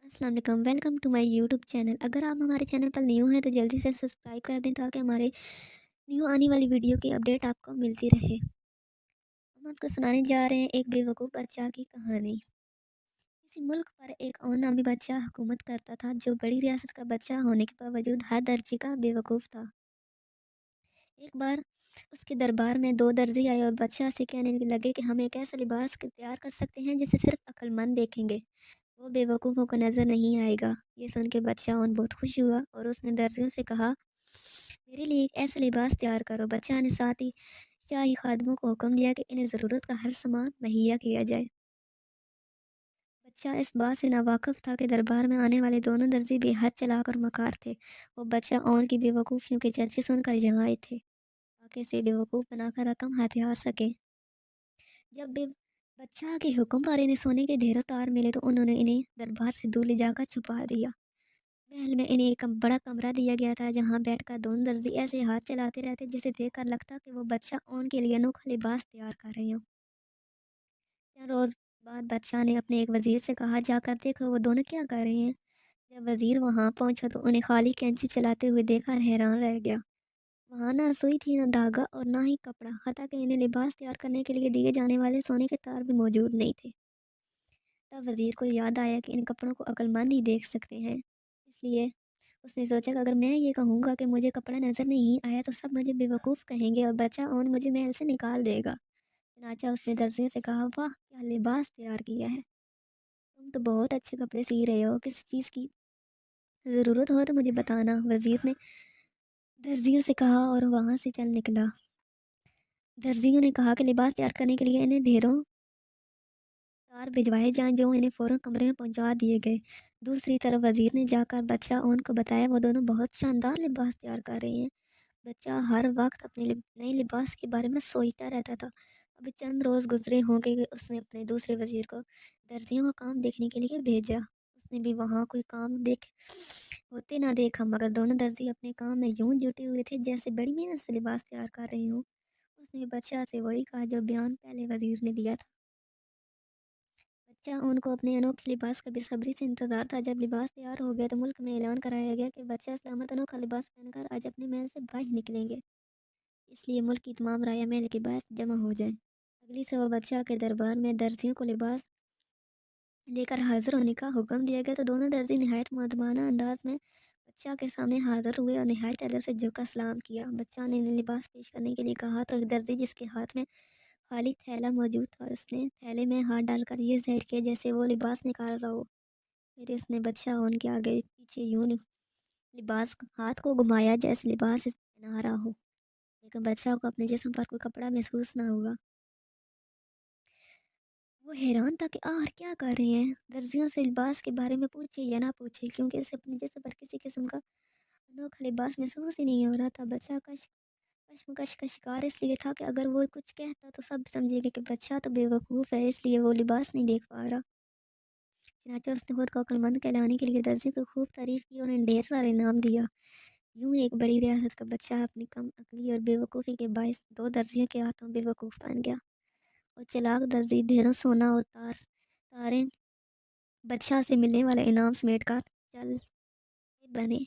السلام علیکم، welcome to my YouTube channel. اگر آپ ہمارے چینل پر نیو ہیں تو جلدی سے سبسکرائب کر دیں تاکہ ہمارے نیو آنے والی ویڈیو کی اپڈیٹ آپ کو ملتی رہے۔ ہم آپ کو سنانے جا رہے ہیں ایک بے وقوف بادشاہ کی کہانی۔ کسی ملک پر ایک اور نامی بادشاہ حکومت کرتا تھا جو بڑی ریاست کا بادشاہ ہونے کے باوجود ہر درجے کا بے وقوف تھا۔ ایک بار اس کے دربار میں دو درزی آئے اور بادشاہ سے کہنے لگے کہ ہم ایک ایسا لباس تیار کر سکتے ہیں جسے صرف عقل مند دیکھیں گے، وہ بے وقوفوں کو نظر نہیں آئے گا۔ یہ سن کے بادشاہ بہت خوش ہوا اور اس نے درزیوں سے کہا، میرے لیے ایک ایسا لباس تیار کرو۔ بادشاہ نے ساتھ ہی شاہی خادموں کو حکم دیا کہ انہیں ضرورت کا ہر سامان مہیا کیا جائے۔ بادشاہ اس بات سے ناواقف تھا کہ دربار میں آنے والے دونوں درزی بے حد چلاک اور مکار تھے۔ وہ بادشاہ اون کی بے وقوفیوں کے چرچے سن کر یہاں آئے تھے تاکہ اسے بے وقوف بنا کر رقم ہتھیار سکے۔ جب بھی بادشاہ کے حکم پر انہیں سونے کے ڈھیروں تار ملے تو انہوں نے انہیں دربار سے دور لے جا کر چھپا دیا۔ محل میں انہیں ایک بڑا کمرہ دیا گیا تھا جہاں بیٹھ کر دونوں درزی ایسے ہاتھ چلاتے رہتے جسے دیکھ کر لگتا کہ وہ بادشاہ اون کے لیے انوکھا لباس تیار کر رہے ہوں۔ چند روز بعد بادشاہ نے اپنے ایک وزیر سے کہا، جا کر دیکھو وہ دونوں کیا کر رہے ہیں۔ جب وزیر وہاں پہنچا تو انہیں خالی کینچی چلاتے ہوئے دیکھ کر حیران رہ گیا۔ وہاں نہ سوئی تھی، نہ دھاگا اور نہ ہی کپڑا، حتیٰ کہ انہیں لباس تیار کرنے کے لیے دیے جانے والے سونے کے تار بھی موجود نہیں تھے۔ تب وزیر کو یاد آیا کہ ان کپڑوں کو عقل مند ہی دیکھ سکتے ہیں، اس لیے اس نے سوچا کہ اگر میں یہ کہوں گا کہ مجھے کپڑا نظر نہیں آیا تو سب مجھے بیوقوف کہیں گے اور بادشاہ اون مجھے محل سے نکال دے گا۔ چنانچہ اس نے درزی سے کہا، واہ کیا لباس تیار کیا ہے، تم تو بہت اچھے کپڑے سی رہے ہو، کسی چیز کی ضرورت ہو تو مجھے بتانا۔ وزیر نے درزیوں سے کہا اور وہاں سے چل نکلا۔ درزیوں نے کہا کہ لباس تیار کرنے کے لیے انہیں ڈھیروں تار بھجوائے جائیں جو انہیں فوراً کمرے میں پہنچا دیے گئے۔ دوسری طرف وزیر نے جا کر بادشاہ اون کو بتایا وہ دونوں بہت شاندار لباس تیار کر رہے ہیں۔ بادشاہ ہر وقت اپنے نئے لباس کے بارے میں سوچتا رہتا تھا۔ ابھی چند روز گزرے ہوں گے کہ اس نے اپنے دوسرے وزیر کو درزیوں کا کام دیکھنے کے لیے بھیجا۔ اس نے بھی وہاں کوئی کام ہوتے نہ دیکھا، مگر دونوں درزی اپنے کام میں یوں جٹے ہوئے تھے جیسے بڑی محنت سے لباس تیار کر رہے ہوں۔ اس نے بادشاہ سے وہی کہا جو بیان پہلے وزیر نے دیا تھا۔ بادشاہ ان کو اپنے انوکھے لباس کا بے صبری سے انتظار تھا۔ جب لباس تیار ہو گیا تو ملک میں اعلان کرایا گیا کہ بادشاہ سلامت انوکھا لباس پہن کر آج اپنے محل سے باہر نکلیں گے، اس لیے ملک کی تمام رعایا محل کے باہر جمع ہو جائیں۔ اگلی صبح بادشاہ کے دربار میں درزیوں کو لباس لے کر حاضر ہونے کا حکم دیا گیا تو دونوں درزی نہایت مؤدبانہ انداز میں بادشاہ کے سامنے حاضر ہوئے اور نہایت ادب سے جھک کر سلام کیا۔ بادشاہ نے انہیں لباس پیش کرنے کے لیے کہا تو ایک درزی جس کے ہاتھ میں خالی تھیلا موجود تھا، اس نے تھیلے میں ہاتھ ڈال کر یہ ظاہر کیا جیسے وہ لباس نکال رہا ہو۔ پھر اس نے بادشاہ ان کے آگے پیچھے یوں لباس ہاتھ کو گھمایا جیسے لباس اسے پہنا رہا ہو، لیکن بادشاہ کو اپنے جسم پر کوئی کپڑا محسوس نہ ہوا۔ وہ حیران تھا کہ آخر کیا کر رہے ہیں۔ درزیوں سے لباس کے بارے میں پوچھے یا نہ پوچھے کیونکہ اسے اپنے جسم پر کسی قسم کا انوکھا لباس محسوس ہی نہیں ہو رہا تھا۔ بادشاہ کا کشمکش کا شکار اس لیے تھا کہ اگر وہ کچھ کہتا تو سب سمجھے گے کہ بادشاہ تو بے وقوف ہے، اس لیے وہ لباس نہیں دیکھ پا رہا۔ چنانچہ اس نے خود کو عقل مند کہلانے کے لیے درزی کو خوب تعریف کی اور انہیں ڈھیر سارے انعام دیا۔ یوں ایک بڑی ریاست کا بادشاہ اپنی کم عقلی اور بے وقوفی کے باعث دو درزیوں کے ہاتھوں بے وقوف بن گیا، اور چلاک درزی ڈھیروں سونا اور تاریں بادشاہ سے ملنے والا انعام سمیٹ کر چل بنے۔